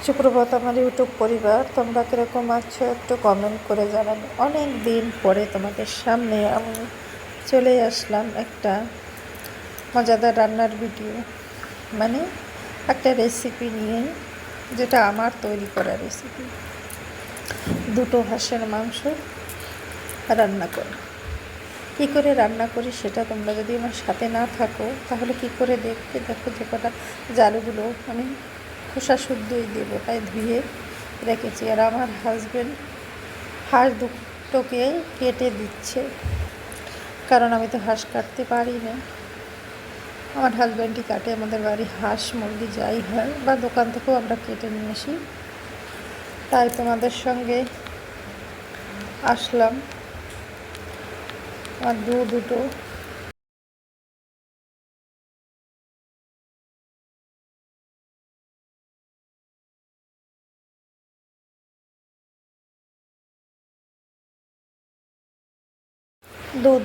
সুপ্রভাত আমার ইউটিউব পরিবার, তোমরা কীরকম আছো একটু কমেন্ট করে জানাবে। অনেক দিন পরে তোমাদের সামনে আমি চলে আসলাম একটা মজাদার রান্নার ভিডিও, মানে একটা রেসিপি নিয়ে, যেটা আমার তৈরি করা রেসিপি। দুটো হাঁসের মাংস রান্না করি। কী করে রান্না করি সেটা তোমরা যদি আমার সাথে না থাকো তাহলে কি করে দেখতে। দেখো যে কটা জালগুলো আমি খোসা শুদ্ধই দেবো তাই ধুয়ে রেখেছি, আর আমার হাজব্যান্ড হাঁস দুটোকে কেটে দিচ্ছে, কারণ আমি তো হাঁস কাটতে পারি না। আমার হাজব্যান্ডই কাটে। আমাদের বাড়ি হাঁস মুরগি যাই হয়, বা দোকান থেকেও আমরা কেটে নিয়ে আসি। তাই তোমাদের সঙ্গে আসলাম। আর দুটো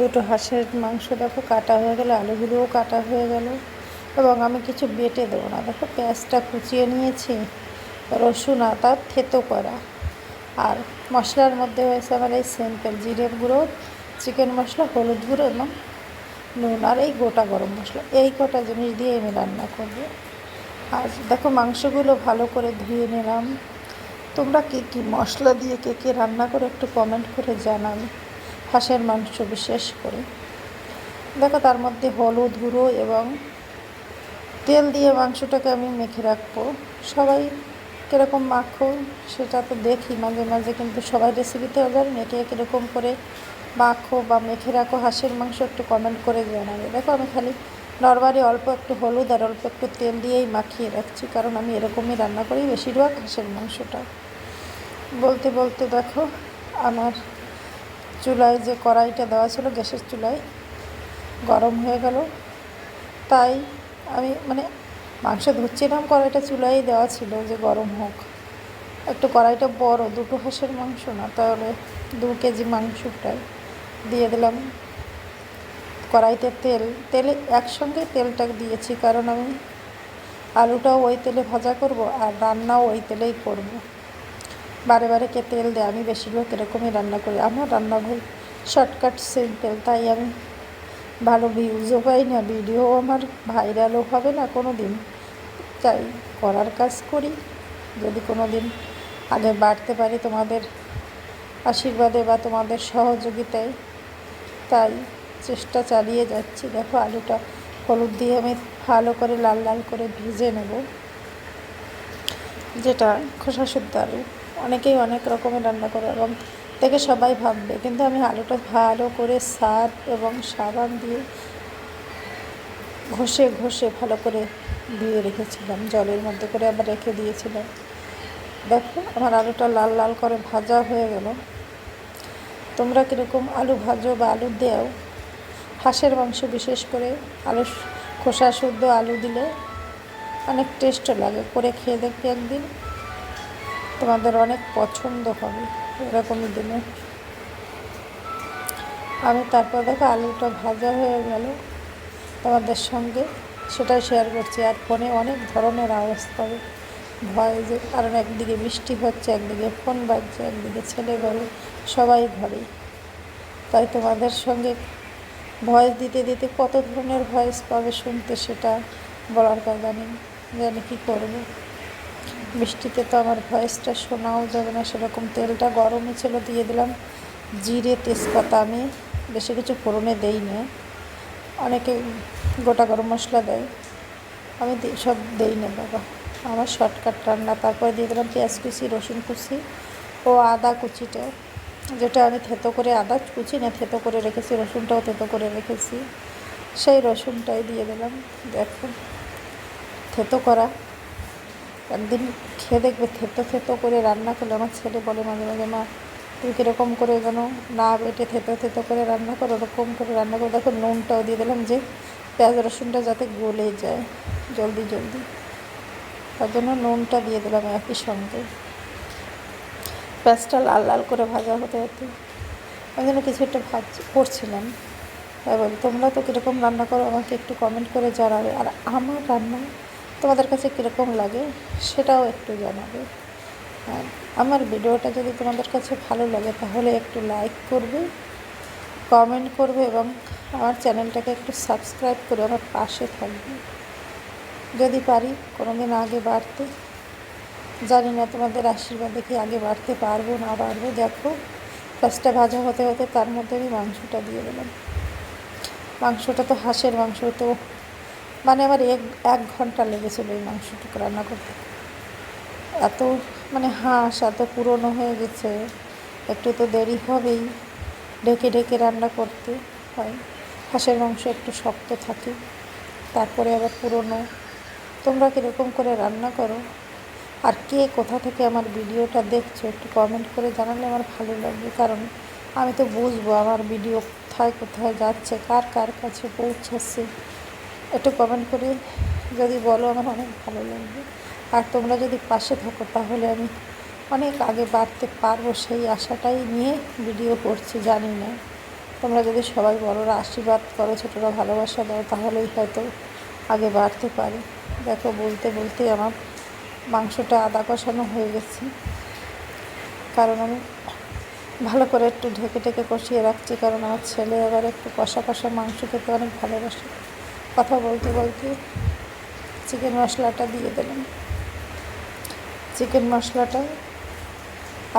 দুটো হাঁসের মাংস দেখো কাটা হয়ে গেল, আলুগুলোও কাটা হয়ে গেল, এবং আমি কিছু বেটে দেবো না। দেখো পেঁয়াজটা কুচিয়ে নিয়েছি, রসুন আদা থেতো করা, আর মশলার মধ্যে হয়েছে আমার এই সিম্পল জিরের গুঁড়ো, চিকেন মশলা, হলুদ গুঁড়ো এবং নুন, আর এই গোটা গরম মশলা। এই কটা জিনিস দিয়ে আমি রান্না করব। আর দেখো মাংসগুলো ভালো করে ধুয়ে নিলাম। তোমরা কী মশলা দিয়ে কে রান্না করে একটু কমেন্ট করে জানাবে, হাঁসের মাংস বিশেষ করে। দেখো তার মধ্যে হলুদ গুঁড়ো এবং তেল দিয়ে মাংসটাকে আমি মেখে রাখবো। সবাই কীরকম মাখো সেটা তো দেখি মাঝে মাঝে, কিন্তু সবাই রেসিপিতেও জানি না কে কীরকম করে মাখো বা মেখে রাখো হাঁসের মাংস, একটু কমেন্ট করে জানাবে। দেখো আমি খালি নরমালি অল্প একটু হলুদ আর অল্প একটু তেল দিয়েই মাখিয়ে রাখছি, কারণ আমি এরকমই রান্না করি বেশিরভাগ হাঁসের মাংসটা। বলতে বলতে দেখো আমার চুলায় যে কড়াইটা দেওয়া ছিল, গ্যাসের চুলায়, গরম হয়ে গেল। তাই আমি মাংস ধুচ্ছিলাম, কড়াইটা চুলাই দেওয়া ছিল যে গরম হোক। একটু কড়াইটা বড়, দুটো হাঁসের মাংস না, তাহলে 2 কেজি মাংসটাই দিয়ে দিলাম কড়াইতে। তেলে একসঙ্গে তেলটা দিয়েছি, কারণ আমি আলুটাও ওই তেলে ভাজা করব আর রান্নাও ওই তেলেই করব। বারে বারে কে তেল দেয়? আমি বেশিরভাগ এরকমই রান্না করি। আমার রান্না ভাই শর্টকাট সিম্পল, তাই আমি ভালো ভিউজও পাই না, ভিডিও আমার ভাইরালও হবে না কোনো দিন। তাই করার কাজ করি, যদি কোনো দিন আগে বাড়তে পারি তোমাদের আশীর্বাদে বা তোমাদের সহযোগিতায়, তাই চেষ্টা চালিয়ে যাচ্ছি। দেখো আলুটা হলুদ দিয়ে আমি ভালো করে লাল লাল করে ভেজে নেব, যেটা খোসা শুদ্ধ আলু। অনেকেই অনেক রকমের রান্না করে এবং দেখে সবাই ভাববে, কিন্তু আমি আলুটা ভালো করে সার্ফ এবং সাবান দিয়ে ঘষে ঘষে ভালো করে ধুয়ে রেখেছিলাম, জলের মধ্যে করে আবার রেখে দিয়েছিলাম। দেখো আমার আলুটা লাল লাল করে ভাজা হয়ে গেল। তোমরা কীরকম আলু ভাজো বা আলু দেও? হাঁসের মাংস বিশেষ করে আলু খোসা শুদ্ধ আলু দিলে অনেক টেস্ট লাগে। করে খেয়ে দেখবে একদিন, তোমাদের অনেক পছন্দ হবে এরকমই দিনে। আমি তারপর দেখো আলুটা ভাজা হয়ে গেল, তোমাদের সঙ্গে সেটাই শেয়ার করছি। আর ফোনে অনেক ধরনের আওয়াজ পাবে, ভয় যে, কারণ একদিকে বৃষ্টি হচ্ছে, একদিকে ফোন বাজছে, একদিকে ছেলে ঘরে, সবাই ঘরে। তাই তোমাদের সঙ্গে ভয়েস দিতে দিতে কত ধরনের ভয়েস পাবে শুনতে, সেটা বলার কথা নেই। জানি কী করবো, বৃষ্টিতে তো আমার ভয়েসটা শোনাও যাবে না সেরকম। তেলটা গরমই ছিল, দিয়ে দিলাম জিরে তেজপাতা। আমি বেশি কিছু ফোড়নে দেই না, অনেকে গোটা গরম মশলা দেয়, আমি সব দেই না বাবা, আমার শর্টকাট রান্না। তারপরে দিয়ে দিলাম পেঁয়াজ কুচি, রসুন কুচি ও আদা কুচিটা, যেটা আমি থেতো করে, আদা কুচি না থেতো করে রেখেছি, রসুনটাও থেতো করে রেখেছি, সেই রসুনটাই দিয়ে দিলাম। দেখো থেতো করা, একদিন খেয়ে দেখবে থেতো থেতো করে রান্না করলে। আমার ছেলে বলে মাঝে মাঝে, মা তুমি কীরকম করে যেন না বেটে থেতো থেতো করে রান্না করো, ওরকম করে রান্না করে। দেখো নুনটাও দিয়ে দিলাম, যে পেঁয়াজ রসুনটা যাতে গলে যায় জলদি জলদি, তার জন্য নুনটা দিয়ে দিলাম একই সঙ্গে। পেঁয়াজটা লাল লাল করে ভাজা হতে হতে আমি যেন কিছু একটা করছিলাম। তাই বলি, তোমরা তো কীরকম রান্না করো আমাকে একটু কমেন্ট করে জানাবে। আর আমার রান্না তোমাদের কাছে কীরকম লাগে সেটাও একটু জানাবে। আর আমার ভিডিওটা যদি তোমাদের কাছে ভালো লাগে তাহলে একটু লাইক করবে, কমেন্ট করবে এবং আমার চ্যানেলটাকে একটু সাবস্ক্রাইব করে আমার পাশে থাকবে। যদি পারি কোনো দিন আগে বাড়তে, জানি না তোমাদের আশীর্বাদে কি আগে বাড়তে পারবো না পারবো। দেখো ফার্স্টটা ভাজা হতে হতে তার মধ্যে আমি মাংসটা দিয়ে দিলাম। মাংসটা তো হাঁসের মাংস, তো মানে আমার এক ঘন্টা লেগেছিলো এই মাংসটুকু রান্না করতে। এত মানে হাঁস এত পুরনো হয়ে গেছে, একটু তো দেরি হবেই, ঢেকে ঢেকে রান্না করতে হয়। হাঁসের মাংস একটু শক্ত থাকে, তারপরে আবার পুরনো। তোমরা কীরকম করে রান্না করো আর কে কোথা থেকে আমার ভিডিওটা দেখছো একটু কমেন্ট করে জানালে আমার ভালো লাগবে, কারণ আমি তো বুঝবো আমার ভিডিও কোথায় কোথায় যাচ্ছে, কার কার কাছে পৌঁছাচ্ছে। একটু কমেন্ট করে যদি বলো আমার অনেক ভালো লাগবে। আর তোমরা যদি পাশে থাকো তাহলে আমি অনেক আগে বাড়তে পারবো, সেই আশাটাই নিয়ে ভিডিও করছি। জানি না তোমরা যদি সবাই বড়রা আশীর্বাদ করো, ছোটরা ভালোবাসা দাও, তাহলেই হয়তো আগে বাড়তে পারি। দেখো বলতে বলতে আমার মাংসটা আদা কষানো হয়ে গেছে, কারণ আমি ভালো করে একটু ঢেকে ঢেকে কষিয়ে রাখছি, কারণ আমার ছেলে আবার একটু কষা কষা মাংস খেতে অনেক ভালোবাসে। কথা বলতে বলতে চিকেন মশলাটা দিয়ে দিলাম। চিকেন মশলাটা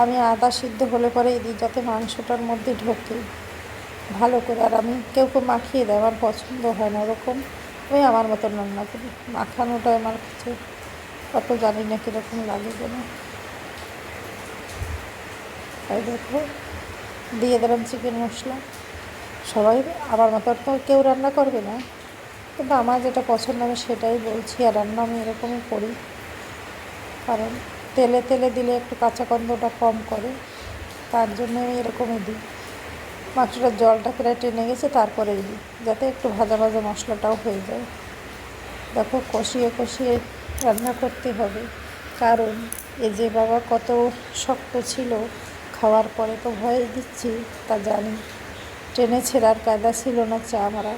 আমি আদা সিদ্ধ হলে পরেই দিই, যাতে মাংসটার মধ্যে ঢোকে ভালো করে। আর আমি কেউ মাখিয়ে দেয়, আমার পছন্দ হয় না ওরকম, আমি আমার মতন রান্না করি। মাখানোটা আমার কাছে অত জানি না কীরকম লাগে যেন। তাই দেখো দিয়ে দিলাম চিকেন মশলা। সবাই আমার মতো তো কেউ রান্না করবে না, কিন্তু আমার যেটা পছন্দ আমি সেটাই বলছি। আর রান্না আমি এরকমই করি, কারণ তেলে তেলে দিলে একটু কাঁচা গন্ধটা কম করে, তার জন্য আমি এরকমই দিই। মাংসটার জলটা প্রায় টেনে গেছে তারপরেই দিই, যাতে একটু ভাজা ভাজা মশলাটাও হয়ে যায়। দেখো কষিয়ে কষিয়ে রান্না করতে হবে, কারণ এ যে বাবা কত শক্ত ছিল, খাওয়ার পরে তো ভয় দিচ্ছি তা জানি। টেনে ছেঁড়ার কায়দা ছিল না চামড়া।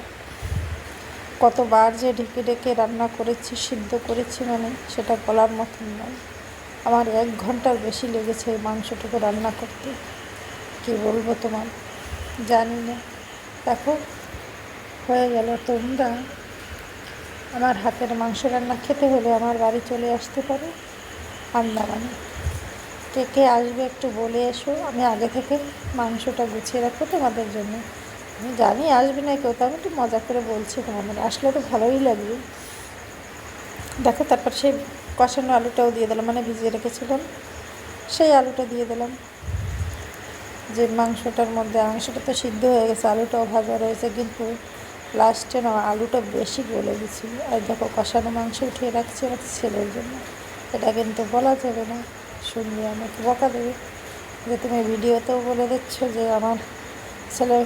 কতবার যে ঢেকে ঢেকে রান্না করেছি, সিদ্ধ করেছি, মানে সেটা বলার মতন নয়। আমার 1 ঘন্টার বেশি লেগেছে এই মাংসটুকু রান্না করতে, কী বলবো তোমার, জানি না। দেখো হয়ে গেল। তোমরা আমার হাতের মাংস রান্না খেতে হলে আমার বাড়ি চলে আসতে পারো আন্দামানে। কে কে আসবে একটু বলে এসো, আমি আগে থেকে মাংসটা গুছিয়ে রাখবো তোমাদের জন্য। আমি জানি আসবে না কেউ, তো আমি একটু মজা করে বলছি তোমাদের, আসলে তো ভালোই লাগবে। দেখো তারপর সেই কষানো আলুটাও দিয়ে দিলাম, মানে ভিজিয়ে রেখেছিলাম সেই আলুটা দিয়ে দিলাম। যে মাংসটার মধ্যে, মাংসটা তো সিদ্ধ হয়ে গেছে, আলুটাও ভাজা রয়েছে, কিন্তু লাস্টে না আলুটা বেশি গলে গেছিল। আর দেখো কষানো মাংস উঠিয়ে রাখছি আমার ছেলের জন্য। এটা কিন্তু বলা যাবে না, শুনলে আমাকে বকা দেবে যে তুমি ভিডিওতেও বলে দিচ্ছ যে আমার ছেলে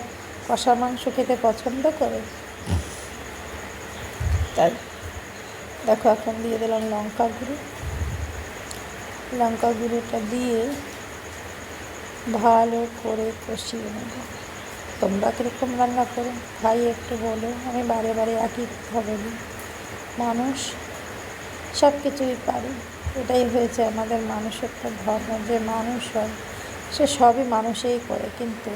কষা মাংস খেতে পছন্দ করে। তাই দেখো এখন দিয়ে দিলাম লঙ্কা গুঁড়ো। লঙ্কা গুঁড়োটা দিয়ে ভালো করে কষিয়ে নেব। তোমরা কীরকম রান্না করো ভাই একটু বলো, আমি বারে বারে একই কথা বলি। মানুষ সব কিছুই পারে, এটাই হয়েছে আমাদের মানুষের তো ধর্ম, যে মানুষ হয় সে সবই মানুষই করে, কিন্তু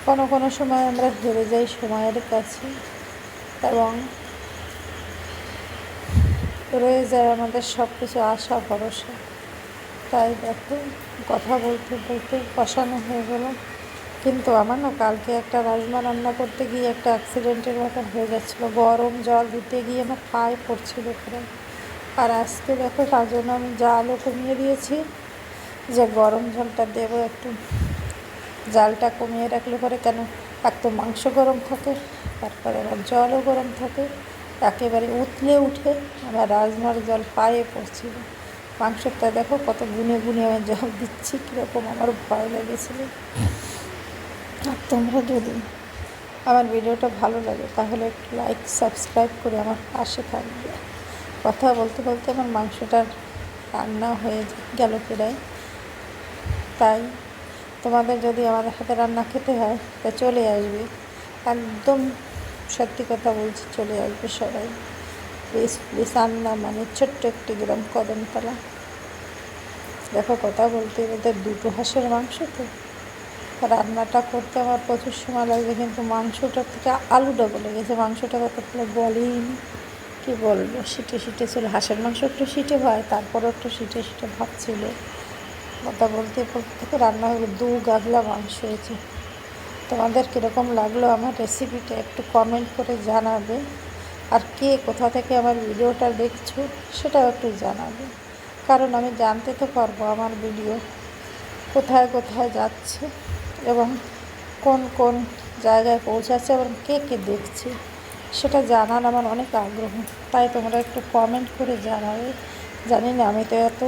কোনো কোনো সময় আমরা হেরে যাই সময়ের কাছে এবং রয়ে যায় আমাদের সব কিছু আশা ভরসা। তাই দেখো কথা বলতে বলতে কষানো হয়ে গেল, কিন্তু আমার না কালকে একটা রাজমা রান্না করতে গিয়ে একটা অ্যাক্সিডেন্টের মতন হয়ে যাচ্ছিলো, গরম জল দিতে গিয়ে আমার পায়ে পড়ছিল পুরো। আর আজকে দেখো তার জন্য আমি জালও কমিয়ে দিয়েছি, যে গরম জলটা দেবো একটু, জালটা কমিয়ে রাখলে পরে কেন এক তো মাংস গরম থাকে, তারপরে আবার জলও গরম থাকে, একেবারে উতলে উঠে আমার রাজমার জল পায়ে পড়ছিল। মাংসটা দেখো কত গুনে গুনে আমি জল দিচ্ছি, কীরকম আমার ভয় লেগেছিলো। আর তোমরা যদি আমার ভিডিওটা ভালো লাগে তাহলে একটু লাইক সাবস্ক্রাইব করে আমার পাশে থাকবে। কথা বলতে বলতে আমার মাংসটার রান্না হয়ে গেল প্রায়। তাই তোমাদের যদি আমাদের হাতে রান্না খেতে হয় তা চলে আসবে, একদম সত্যি কথা বলছি, চলে আসবে সবাই। প্লিজ প্লিজ আন্দামানের ছোট্ট একটি গ্রাম কদমতলা। দেখো কথা বলতে এদের দুটো হাঁসের মাংস তো, রান্নাটা করতে আমার প্রচুর সময় লাগবে, কিন্তু মাংসটার থেকে আলুটা গলে গেছে, মাংসটা কতগুলো বলেইনি, কী বলবো, সিটে সিটে ছিল। হাঁসের মাংস একটু সিটে হয়, তারপরও একটু সিটে সিটে ভাব ছিল। কথা বলতে বলতে থেকে রান্না হলো 2 গাগলা মাংস হয়েছে। তোমাদের কীরকম লাগলো আমার রেসিপিটা একটু কমেন্ট করে জানাবে, আর কে কোথা থেকে আমার ভিডিওটা দেখছো সেটাও একটু জানাবে, কারণ আমি জানতে তো পারবো আমার ভিডিও কোথায় কোথায় যাচ্ছে এবং কোন কোন জায়গায় পৌঁছাচ্ছে এবং কে কে দেখছে সেটা জানার আমার অনেক আগ্রহ। তাই তোমরা একটু কমেন্ট করে জানাবে। জানি না, আমি তো এত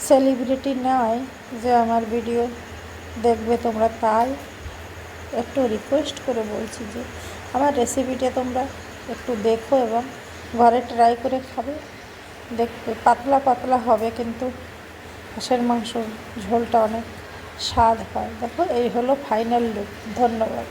সেলিব্রিটি নয় যে আমার ভিডিও দেখবে তোমরা, তাই একটু রিকোয়েস্ট করে বলছি যে আমার রেসিপিটা তোমরা একটু দেখো এবং ঘরে ট্রাই করে খাবে। দেখবে পাতলা পাতলা হবে, কিন্তু হাঁসের মাংস ঝোলটা অনেক স্বাদ হয়। দেখো এই হলো ফাইনাল লুক। ধন্যবাদ।